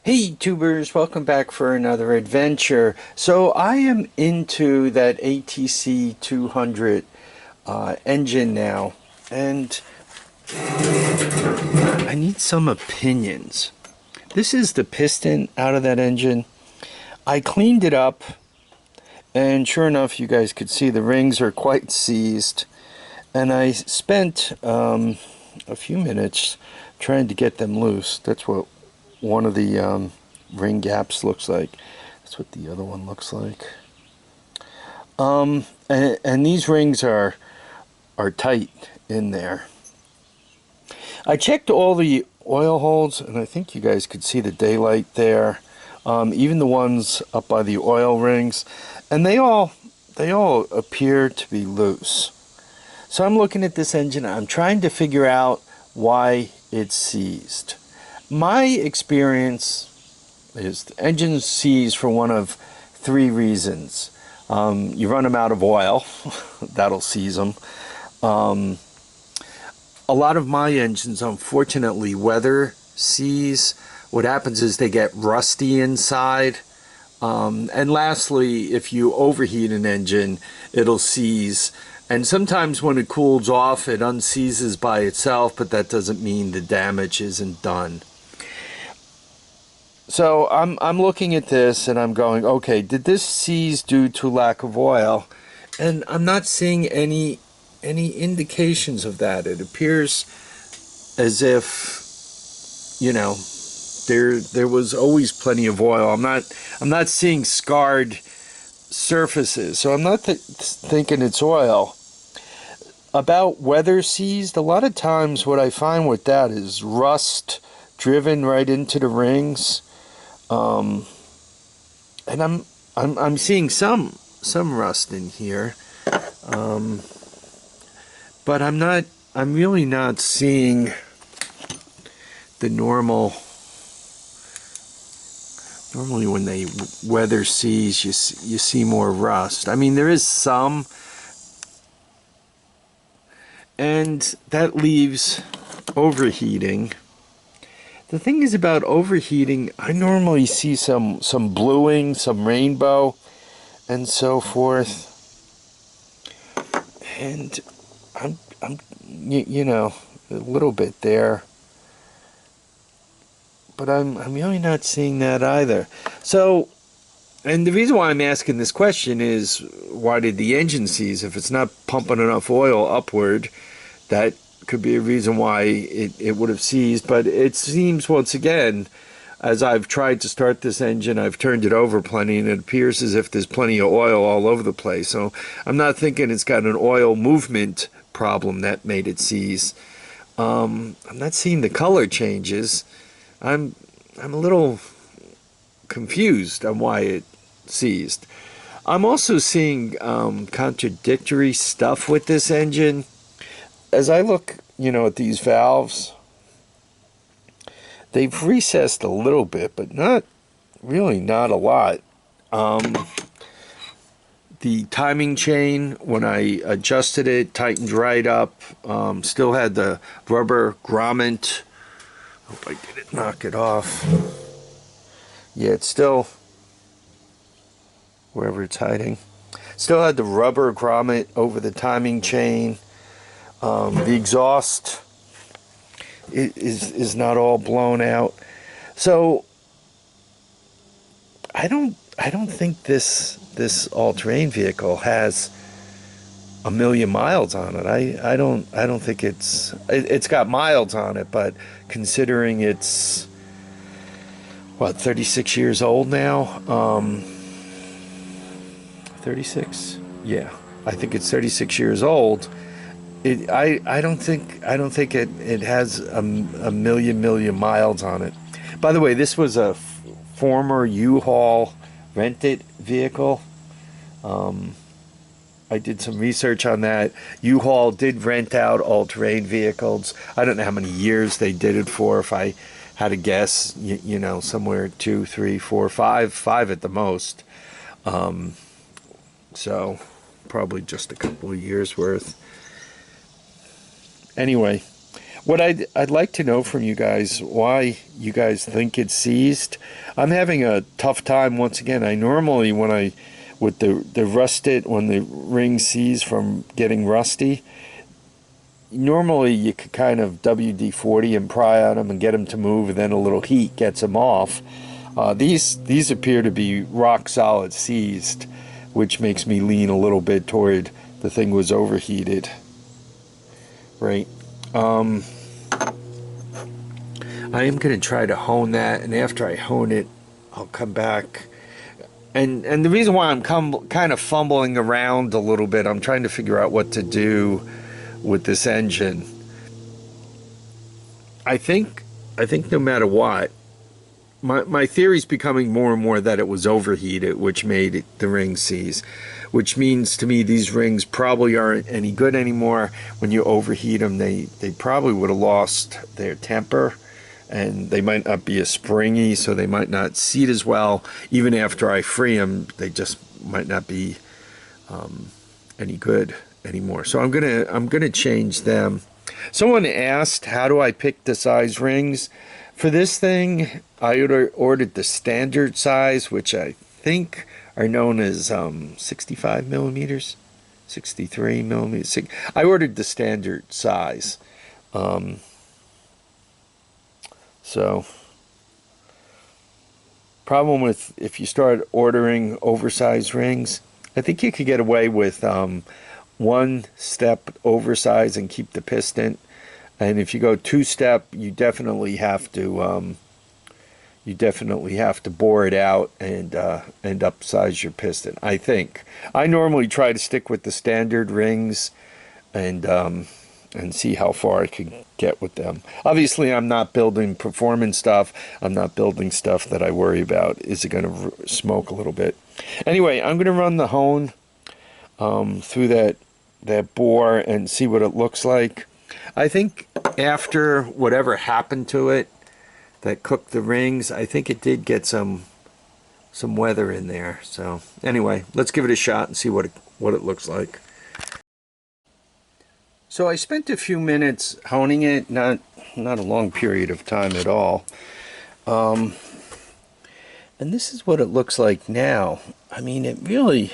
Hey tubers, welcome back for another adventure. So I am into that ATC 200 engine now, and I need some opinions. This is the piston out of that engine. I cleaned it up, and sure enough, you guys could see the rings are quite seized. And I spent a few minutes trying to get them loose. That's what one of the ring gaps looks like. That's what the other one looks like. And these rings are tight in there. I checked all the oil holes, and I think you guys could see the daylight there. Even the ones up by the oil rings, and they all appear to be loose. So I'm looking at this engine. I'm trying to figure out why it's seized. My experience is the engines seize for one of three reasons. You run them out of oil, that'll seize them. A lot of my engines, unfortunately, weather seize. What happens is they get rusty inside. And lastly, if you overheat an engine, it'll seize. And sometimes when it cools off, it unseizes by itself, but that doesn't mean the damage isn't done. So I'm looking at this and I'm going, okay, did this seize due to lack of oil? And I'm not seeing any indications of that. It appears as if, you know, there was always plenty of oil. I'm not seeing scarred surfaces, so I'm not thinking it's oil. About weather seized, a lot of times what I find with that is rust driven right into the rings. And I'm seeing some rust in here, but I'm really not seeing the normal. Normally, when they weather seize, you see more rust. I mean, there is some, and that leaves overheating. The thing is about overheating, I normally see some bluing, some rainbow, and so forth. And I'm you know, a little bit there, but I'm really not seeing that either. So, and the reason why I'm asking this question is, why did the engine seize? If it's not pumping enough oil upward, that could be a reason why it would have seized. But it seems, once again, as I've tried to start this engine, I've turned it over plenty, and it appears as if there's plenty of oil all over the place. So I'm not thinking it's got an oil movement problem that made it seize. I'm not seeing the color changes. I'm a little confused on why it seized. I'm also seeing contradictory stuff with this engine. As I look, at these valves, they've recessed a little bit, but not a lot. The timing chain, when I adjusted it, tightened right up. Still had the rubber grommet. Hope I didn't knock it off. Yeah, it's still wherever it's hiding. Still had the rubber grommet over the timing chain. The exhaust is not all blown out. So I don't think this all-terrain vehicle has a million miles on it. I don't think it's got miles on it, but considering it's 36 years old now. 36? Yeah. I think it's 36 years old. I don't think it has a million miles on it. By the way, this was a former U-Haul rented vehicle. I did some research on that. U-Haul did rent out all-terrain vehicles. I don't know how many years they did it for. If I had to guess, somewhere 2, 3, 4, 5 at the most. So probably just a couple of years worth. Anyway, What I'd like to know from you guys, why you guys think it's seized. I'm having a tough time once again. I normally, when I with the rusted, when the ring seize from getting rusty, normally you could kind of WD-40 and pry on them and get them to move, and then a little heat gets them off. These appear to be rock solid seized, which makes me lean a little bit toward the thing was overheated. Right. I am going to try to hone that, and after I hone it, I'll come back. And the reason why I'm kind of fumbling around a little bit, I'm trying to figure out what to do with this engine. I think no matter what, my theory is becoming more and more that it was overheated, which made the ring seize, which means to me these rings probably aren't any good anymore. When you overheat them, they probably would have lost their temper, and they might not be as springy, so they might not seat as well. Even after I free them, they just might not be any good anymore. So I'm gonna change them. Someone asked, how do I pick the size rings? For this thing, I ordered the standard size, which I think are known as 65 millimeters, 63 millimeters. I ordered the standard size. So, problem with if you start ordering oversized rings, I think you could get away with one step oversized and keep the piston. And if you go two step, you definitely have to bore it out and upsize your piston. I think I normally try to stick with the standard rings and see how far I can get with them. Obviously, I'm not building performance stuff. I'm not building stuff that I worry about. Is it going to smoke a little bit? Anyway, I'm going to run the hone through that bore and see what it looks like. I think after whatever happened to it that cooked the rings, I think it did get some weather in there. So anyway, let's give it a shot and see what it looks like. So I spent a few minutes honing it, not a long period of time at all. And this is what it looks like now. I mean, it really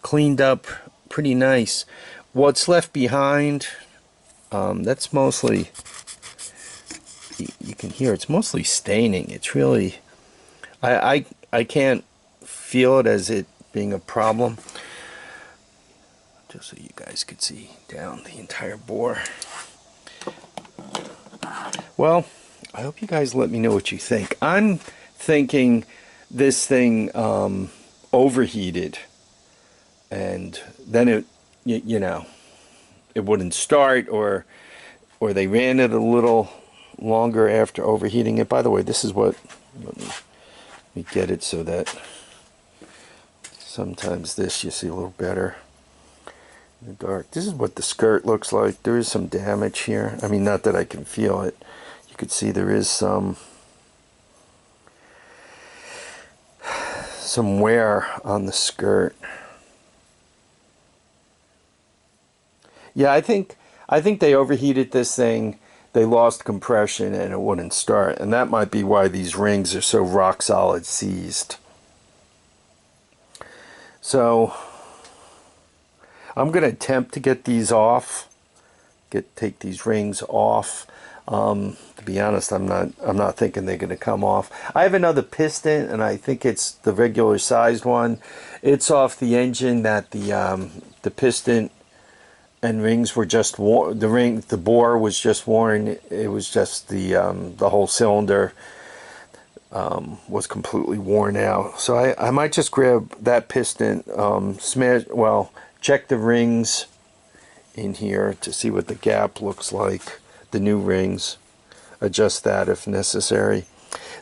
cleaned up pretty nice. What's left behind, that's mostly, you can hear it's mostly staining. It's really, I can't feel it as it being a problem. Just so you guys could see down the entire bore. Well, I hope you guys let me know what you think. I'm thinking this thing overheated, and then it, you know, it wouldn't start, or they ran it a little longer after overheating it. By the way, this is what, let me get it so that sometimes this you see a little better in the dark. This is what the skirt looks like. There is some damage here. I mean, not that I can feel it. You could see there is some wear on the skirt. Yeah, I think they overheated this thing. They lost compression and it wouldn't start, and that might be why these rings are so rock solid seized. So I'm going to attempt to get these off, take these rings off. To be honest, I'm not thinking they're going to come off. I have another piston, and I think it's the regular sized one. It's off the engine that the piston and rings were just worn. The bore was just worn. It was just the whole cylinder was completely worn out. So I might just grab that piston, check the rings in here to see what the gap looks like, the new rings, adjust that if necessary.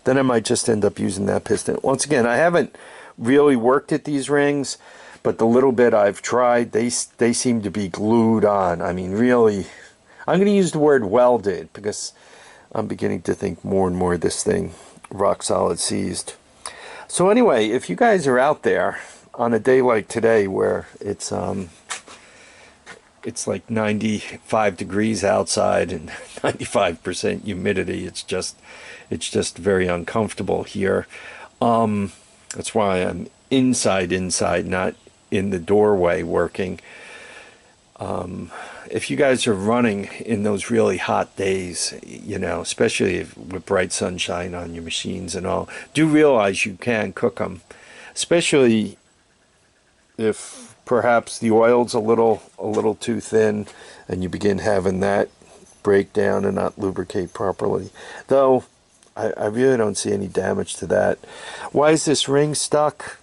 Then I might just end up using that piston. Once again, I haven't really worked at these rings, but the little bit I've tried, they seem to be glued on. I mean, really, I'm going to use the word welded because I'm beginning to think more and more of this thing rock solid seized. So anyway, if you guys are out there on a day like today where it's it's like 95 degrees outside and 95% humidity. It's just very uncomfortable here. That's why I'm inside, not in the doorway working. If you guys are running in those really hot days, especially with bright sunshine on your machines and all, do realize you can cook them, especially if perhaps the oil's a little too thin and you begin having that break down and not lubricate properly. Though I really don't see any damage to that. Why is this ring stuck?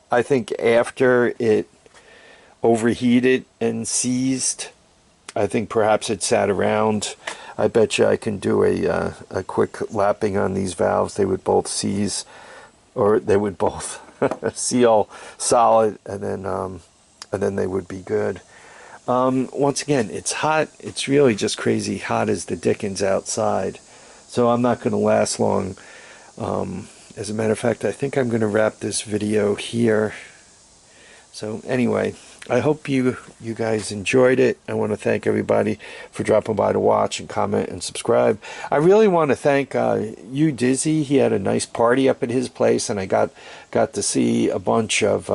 I think after it overheated and seized, I think perhaps it sat around. I bet you I can do a quick lapping on these valves. They would both seize, or they would both seal solid, and then they would be good. Once again, it's hot. It's really just crazy hot as the dickens outside. So I'm not going to last long. As a matter of fact, I think I'm going to wrap this video here. So anyway, I hope you guys enjoyed it. I want to thank everybody for dropping by to watch and comment and subscribe. I really want to thank you, Dizzy. He had a nice party up at his place, and I got to see a bunch of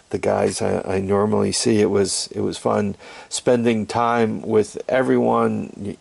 the guys I normally see. It was fun spending time with everyone.